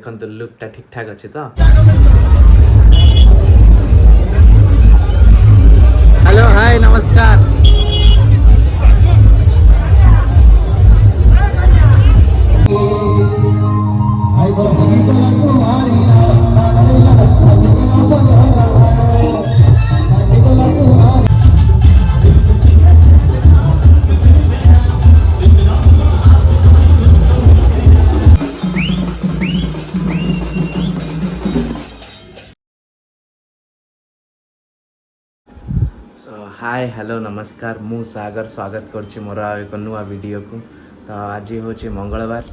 देखो लुकटा ठीक ठाक अच्छे तो हेलो हाय नमस्कार हाय हेलो नमस्कार मु सागर स्वागत करछि मोर एक नुआ वीडियो को। तो आज हूँ मंगलवार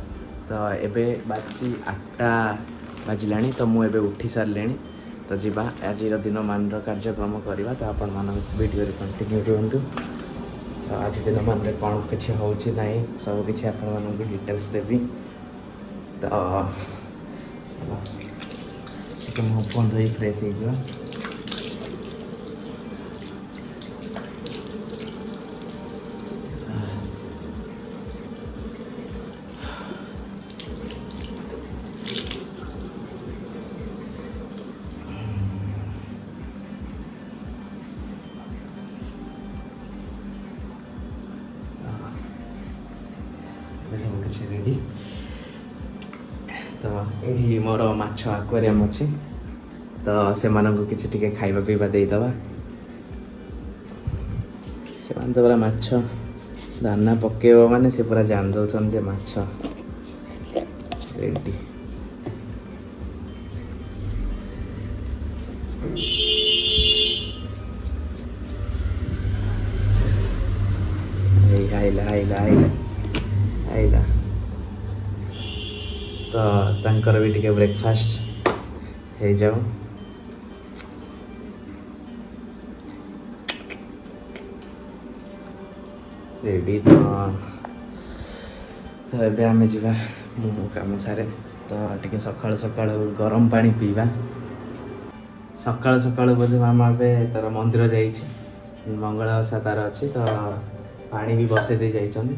तो एबे बाजी 8टा बाजिलानी तो मु एबे उठी सारे तो जीवा आज दिन मान कार्यक्रम करवा तो आपण मान वीडियो कंटिन्यू रुहतु। तो आज दिन मान कौन किसी हो सब किसी आपण डिटेल्स देवी। तो मुँह बंद हो फ्रेश हो सब किसी रेडी। तो ये मोर माछ आक्वारियम अच्छी तो से मानक किसी टिके खाइबा पीवा देदबा से मान तो पूरा माछ दाना पकेब माने से पूरा जान दौन जे माछ रेडी। आइला आइला आइला आइला तो तंकर भी टिके ब्रेकफास्ट हो जाओ। रेडी तो एबे आमे जीवा मो काम सारे तो टिके सकाळ सकाळ गरम पानी पीवा। सकाळ सकाळ बोधे मामा ए तार मंदिर जाइछि मंगला ओषा तार अछि तो पानी भी बसे दे जाइछन।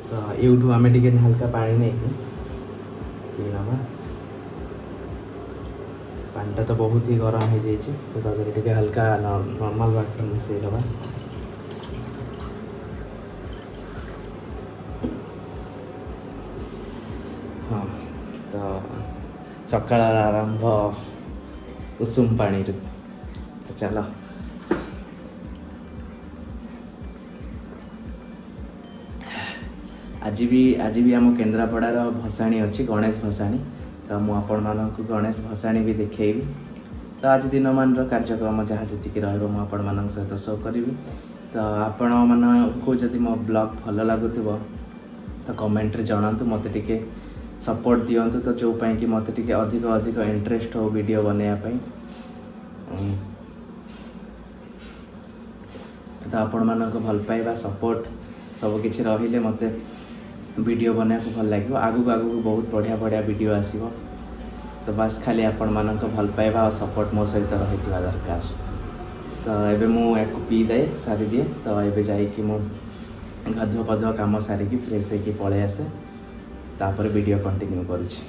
तो यूट्यूब आम टे हल्का पानी नहीं पीवा पानीटा तो बहुत ही गरम हो जाए तो टे हल्का नॉर्मल वाटर मिसई दबा। हाँ तो सकाळ आरंभ उषुम पानी तो चलो आज भी आम केन्द्रापड़ार भसाणी अच्छी गणेश भसाणी तो मुझे आपण मानक गणेश भसाणी भी देखी। तो आज दिन मान कार्यक्रम जहाँ जी रहा मान सहित शो करी। तो आपण मानक जदि मो ब्लॉग भल लगुव तो कमेंट रे जनातु मत टिके सपोर्ट दियंतु तो जो कि मत टिके अधिक अधिक इंटरेस्ट हो वीडियो बनवाई। तो आपण मानक भल पाइबा सपोर्ट सब किछि रहिले मते वीडियो बना को भल लगे। आगु आगु बहुत बढ़िया बढ़िया वीडियो आसीबो तो बस खाली आपण मानक भल पाइबा और सपोर्ट मो सहित रहितवा दरकार। तो एबे मु एको पी दे सारी दिए तो एबे जाई कि मु गाधुआ पाधुआ काम सारिकी फ्रेश होगी पलि आसे तापर वीडियो कंटिन्यू करुछि।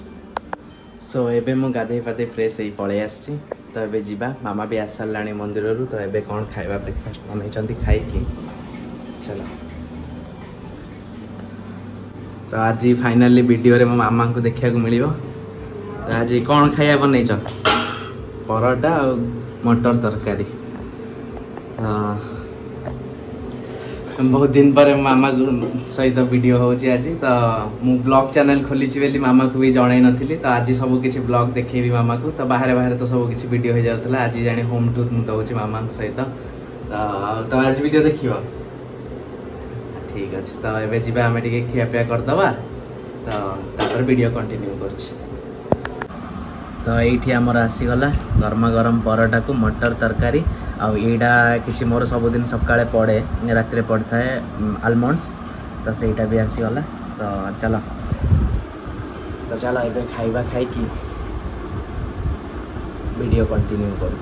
सो एबे मु गाधे पाधे फ्रेश होई पलि आछि तो एबे जीवा मामा भी आस साराणी मंदिर रु। तो एबे कौन खाइबा ब्रेकफास्ट बनई खाई कि चलो। तो आज फाइनाली वीडियो रे मो मामा को देखा मिल। तो आज कौन खाया बनई परोटा और मटर तरकारी। बहुत दिन पर मामा सहित वीडियो हो आज तो मु ब्लॉग चैनल खोली बेली मामा को भी जन नी। तो आज सब किसी ब्लॉग देखेबी मामा को। तो बाहर बाहर तो सब किसी वीडियो हो जाता आज जाने होम टूर मुझे दूसरी मामा सहित। तो आज वीडियो देखियो ठीक अच्छे। तो ये जी आम टे खियापिया करदे तो वीडियो कंटिन्यू कर। तो ये आमर आसीगला गरमा गरम परोटा को मटर तरकारी आईटा कि मोर सबुदिन सकाଳେ पड़े रात पड़ता है आलमंड्स तो सहीटा भी आसीगला। तो चलो ये खाइबा खाई वीडियो कंटिन्यू कर।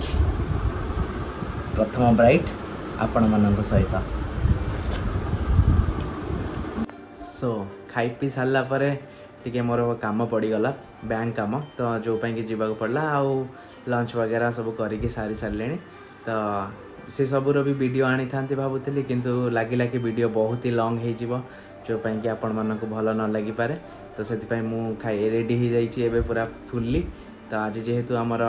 प्रथम ब्राइट आपण मान सहित सो खाई पी सारा टी मोर कम पड़गला बैंक काम तो जो कि जीवा पड़ा आउ लंच वगैरह सब करके सारी सारे तो से सबूर भी वीडियो आनी था भावुली किंतु लगिला कि वीडियो बहुत ही लंग हो जो कि आपण मानक भल न लगी पारे तो से खाई रेडी हो जाइए पूरा फुल्ली तो आज जेहेतु आमर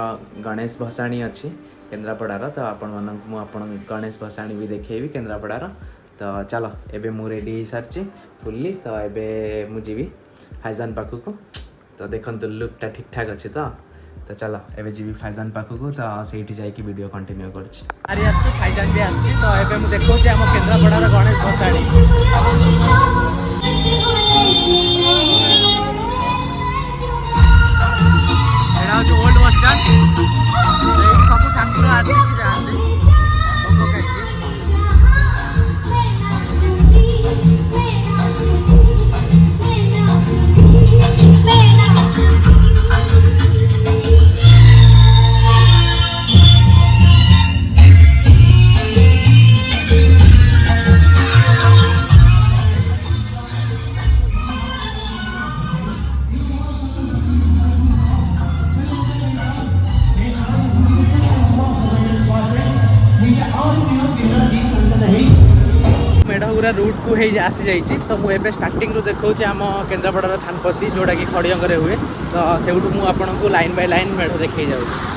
गणेश भसाणी अच्छी केन्द्रापड़ार तो आपण मानक गणेश भसाणी भी देखेबी केन्द्रापड़ार तो चलो एबे मु रेडी हो सारी फुल्ली तो एबे मुझी फाइजान पाखक तो देखो लुकटा ठीक ठाक अच्छे तो चलो एबे जी फाइजान पाखक तो से जाकि वीडियो कंटिन्यू कर फाइजान भी आसी तो एबे मु देखो आम केन्द्रापड़ार गणेश भसाणी ओल्ड बस स्टैंड सब ठाकुर आदि पूरा रूट को आसी जाइए तो मुझे स्टार्टिंग रू देखा आम केन्द्रापड़ार थानपति जोटा कि खड़ियंगे हुए तो से मुझे लाइन बाय लाइन मेढ़ देखे जाऊँ।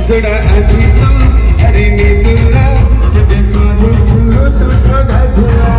जोड़ा अभी तो करेंगे दुआ जब कौन छू तो थोड़ा धुआ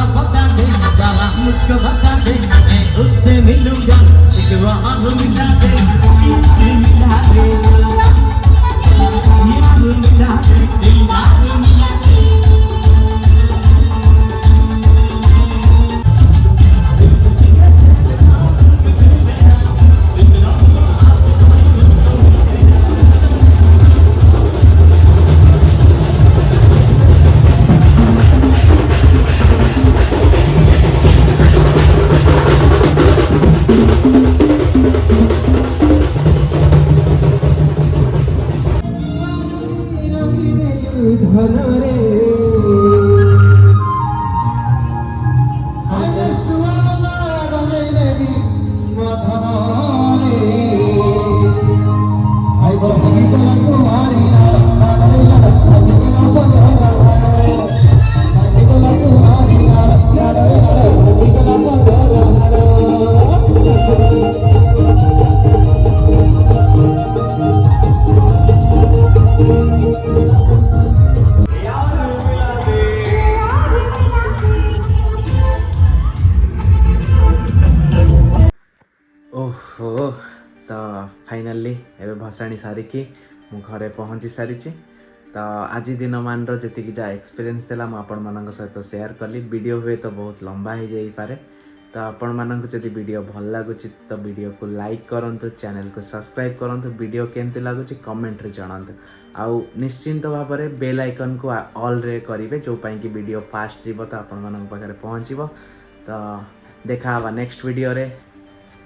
जरा बता दे, जरा मुझको बता दे, मैं उससे मिलूंगा, एक वहां मिला दे, मिला दे, मिला दे, मिला दे। ଓହୋ ତ ଫାଇନାଲି ଏବେ ଭସାଣି ସାରିକି ମୁଁ ଘରେ ପହଞ୍ଚି ସାରିଛି। ତ ଆଜି ଦିନମାନର ଯେତିକି ଯାହା ଏକ୍ସପିରିଏନ୍ସ ଥିଲା ମୁଁ ଆପଣମାନଙ୍କ ସହିତ ସେୟାର କଲି। ଭିଡ଼ିଓ ହୁଏତ ବହୁତ ଲମ୍ବା ହେଇଯାଇପାରେ, ତ ଆପଣମାନଙ୍କୁ ଯଦି ଭିଡ଼ିଓ ଭଲ ଲାଗୁଛି ତ ଭିଡ଼ିଓକୁ ଲାଇକ୍ କରନ୍ତୁ, ଚ୍ୟାନେଲକୁ ସବସ୍କ୍ରାଇବ୍ କରନ୍ତୁ, ଭିଡ଼ିଓ କେମିତି ଲାଗୁଛି କମେଣ୍ଟରେ ଜଣାନ୍ତୁ। ଆଉ ନିଶ୍ଚିନ୍ତ ଭାବରେ ବେଲ୍ ଆଇକନ୍କୁ ଅଲ୍ରେ କରିବେ, ଯେଉଁ ପାଇଁକି ଭିଡ଼ିଓ ଫାଷ୍ଟ ଯିବ ତ ଆପଣମାନଙ୍କ ପାଖରେ ପହଞ୍ଚିବ। ତ ଦେଖା ହେବା ନେକ୍ସଟ ଭିଡ଼ିଓରେ।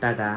टाटा।